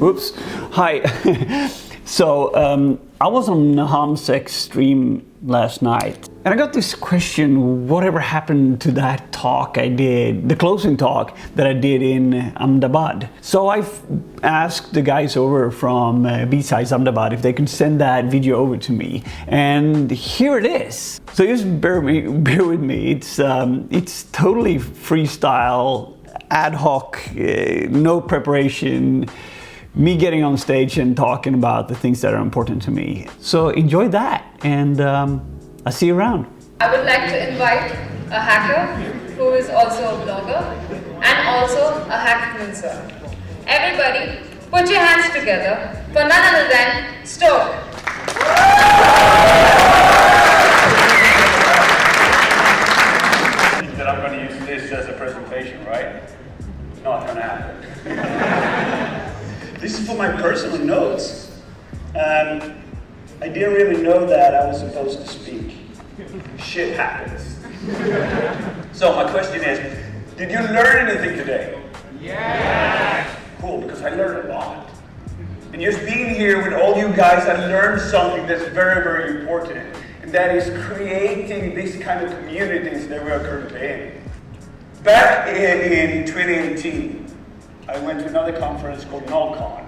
Oops. Hi. So I was on Hamsek's stream last night, and I got this question: whatever happened to that talk I did, the closing talk that I did in Ahmedabad? So I've asked the guys over from BSIDES Ahmedabad if they could send that video over to me, and here it is. So just bear with me. It's totally freestyle, ad hoc, no preparation. Me getting on stage and talking about the things that are important to me. So enjoy that, and I'll see you around. I would like to invite a hacker who is also a blogger and also a hackfluencer. Everybody, put your hands together for none other than STÖK. That I'm going to use this as a presentation, right? Not going to happen. This is for my personal notes. I didn't really know that I was supposed to speak. Shit happens. So my question is, did you learn anything today? Yeah. Cool, because I learned a lot. And just being here with all you guys, I learned something that's very, very important. And that is creating these kind of communities that we are currently in. Back in 2018, I went to another conference called NOLCON,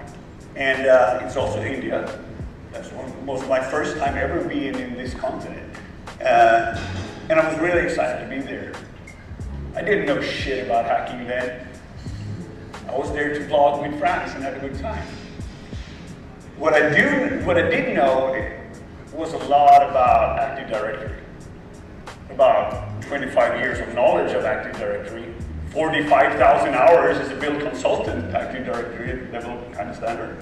and it's also India. That's most my first time ever being in this continent. And I was really excited to be there. I didn't know shit about hacking then. I was there to vlog with friends and have a good time. What I did know was a lot about Active Directory. About 25 years of knowledge of Active Directory. 45,000 hours as a build consultant, Active Directory level kind of standard.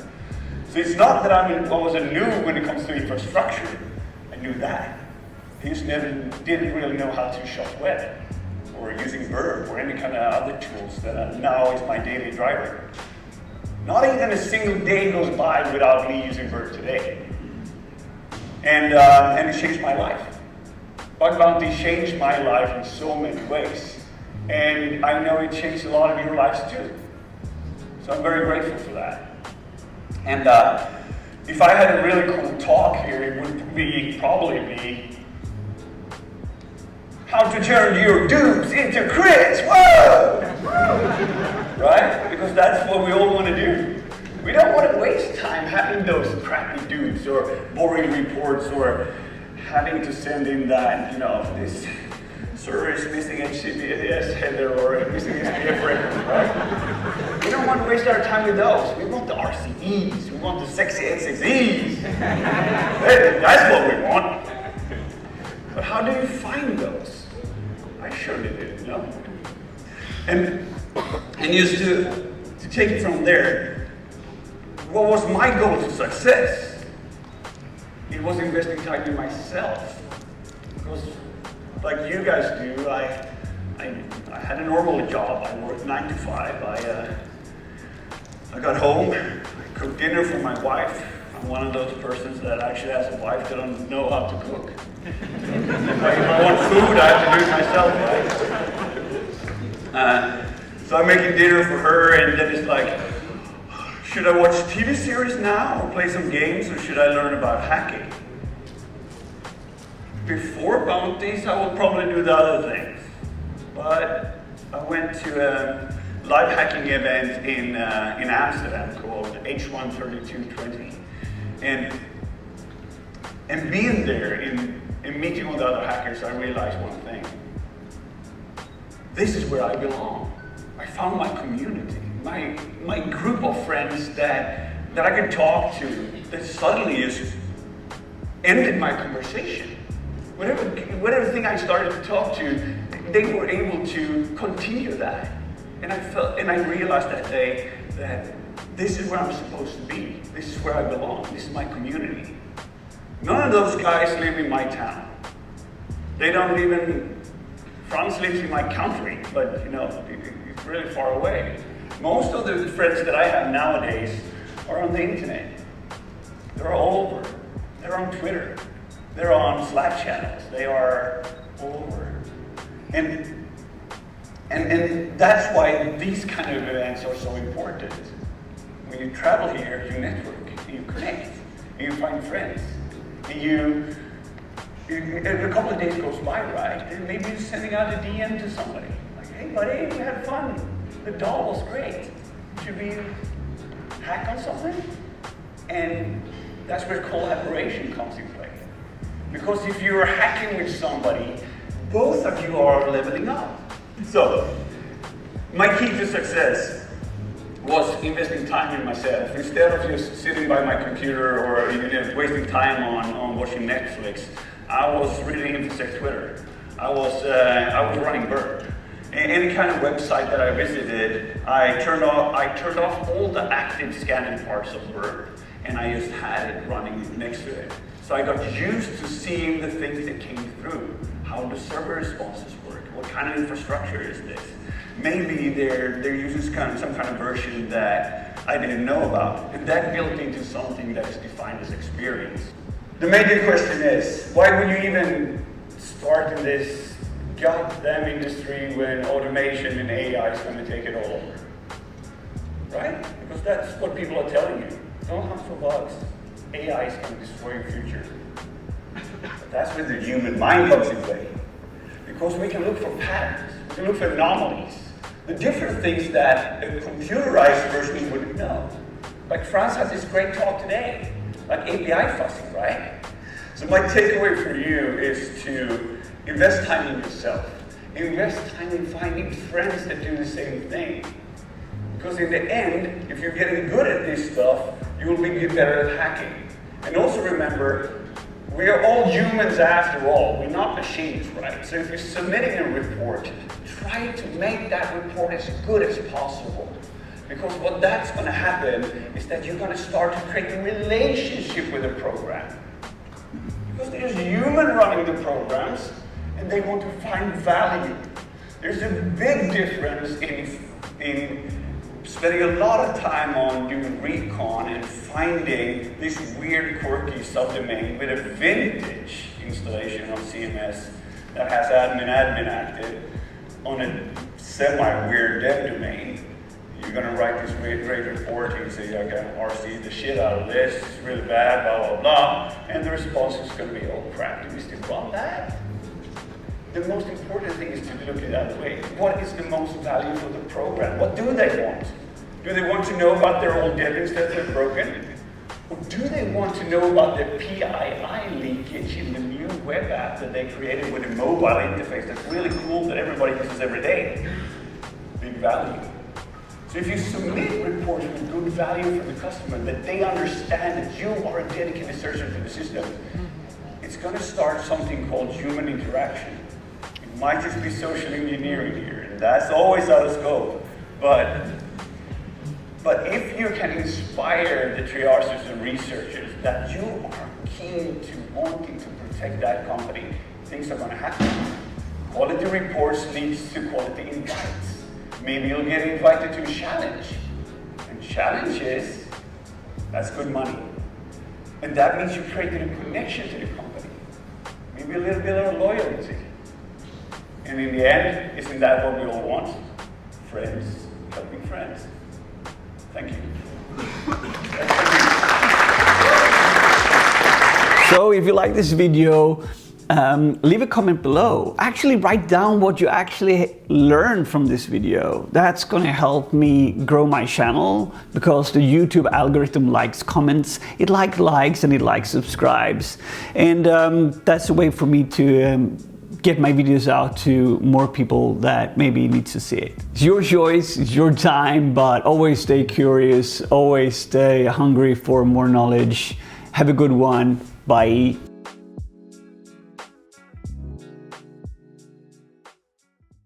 So it's not that I wasn't new when it comes to infrastructure. I knew that. I just didn't really know how to shop web or using Verb or any kind of other tools that now is my daily driver. Not even a single day goes by without me using Verb today. And it changed my life. Bug Bounty changed my life in so many ways. And I know it changed a lot of your lives too. So I'm very grateful for that. And if I had a really cool talk here, it would probably be how to turn your dupes into crits. Whoa! Right? Because that's what we all want to do. We don't want to waste time having those crappy dupes or boring reports or having to send in that, this server is missing HTTPS header or missing SPF record, right? We don't want to waste our time with those. We want the RCEs. We want the sexy XXEs. That's what we want. But how do you find those? I surely didn't know. And just to take it from there, what was my goal to success? It was investing time in myself. Because like you guys do, I had a normal job. I worked 9 to 5. I got home, I cooked dinner for my wife. I'm one of those persons that actually has a wife that doesn't know how to cook. If I want food, I have to do it myself, right? So I'm making dinner for her, and then it's like, should I watch TV series now or play some games, or should I learn about hacking? Before bounties, I would probably do the other things. But I went to a live hacking event in Amsterdam called H13220. And being there and meeting with other hackers, I realized one thing. This is where I belong. I found my community, my group of friends that I could talk to, that suddenly just ended my conversation. Whatever thing I started to talk to, they were able to continue that. And I realized that day that this is where I'm supposed to be. This is where I belong. This is my community. None of those guys live in my town. They don't even, Franz lives in my country, but it's really far away. Most of the friends that I have nowadays are on the internet. They're all over. They're on Twitter. They're on Slack channels. They are all over. And that's why these kind of events are so important. when you travel here, you network, and you connect, and you find friends, and a couple of days goes by, right? And maybe you're sending out a DM to somebody. Like, hey buddy, we had fun. The doll was great. Should we hack on something? And that's where collaboration comes in play. Because if you're hacking with somebody, both of you are leveling up. So, my key to success was investing time in myself. Instead of just sitting by my computer or wasting time on watching Netflix, I was really into Twitter. I was running Burp. Any kind of website that I visited, I turned off all the active scanning parts of Burp, and I just had it running next to it. So I got used to seeing the things that came through, how the server responses work, what kind of infrastructure is this. Maybe they're using some kind of version that I didn't know about, and that built into something that is defined as experience. The major question is, why would you even start in this goddamn industry when automation and AI is going to take it all over? Right? Because that's what people are telling you. Don't hunt for bugs. AI is going to destroy your future. But that's where the human mind comes in play. Because we can look for patterns, we can look for anomalies, the different things that a computerized version wouldn't know. Like Franz has this great talk today, like API fuzzing, right? So my takeaway for you is to invest time in yourself. Invest time in finding friends that do the same thing. Because in the end, if you're getting good at this stuff, you will be better at hacking. And also remember, we are all humans after all. We're not machines, right? So if you're submitting a report, try to make that report as good as possible. Because what that's going to happen is that you're going to start to create a relationship with the program. Because there's human running the programs, and they want to find value. There's a big difference in spending a lot of time on doing recon and finding this weird quirky subdomain with a vintage installation on CMS that has admin active on a semi-weird dev domain. You're going to write this great report and say, I can RC the shit out of this, it's really bad, blah, blah, blah. And the response is going to be, oh crap, do we still run that? The most important thing is to look at it that way. What is the most value for the program? What do they want? Do they want to know about their old dev instances that are broken? Or do they want to know about the PII leakage in the new web app that they created with a mobile interface that's really cool that everybody uses every day? Big value. So if you submit reports with good value for the customer, that they understand that you are a dedicated searcher to the system, it's going to start something called human interaction. It might just be social engineering here, and that's always out of scope. But if you can inspire the triagers and researchers that you are keen to wanting to protect that company, things are going to happen. Quality reports leads to quality invites. Maybe you'll get invited to a challenge. And challenges, that's good money. And that means you created a connection to the company. Maybe a little bit of loyalty. And in the end, isn't that what we all want? Friends helping friends. Thank you. So if you like this video, leave a comment below. Actually write down what you actually learned from this video. That's gonna help me grow my channel because the YouTube algorithm likes comments, it likes likes and it likes subscribes. And that's a way for me to get my videos out to more people that maybe need to see it. It's your choice, it's your time, but always stay curious, always stay hungry for more knowledge. Have a good one. Bye.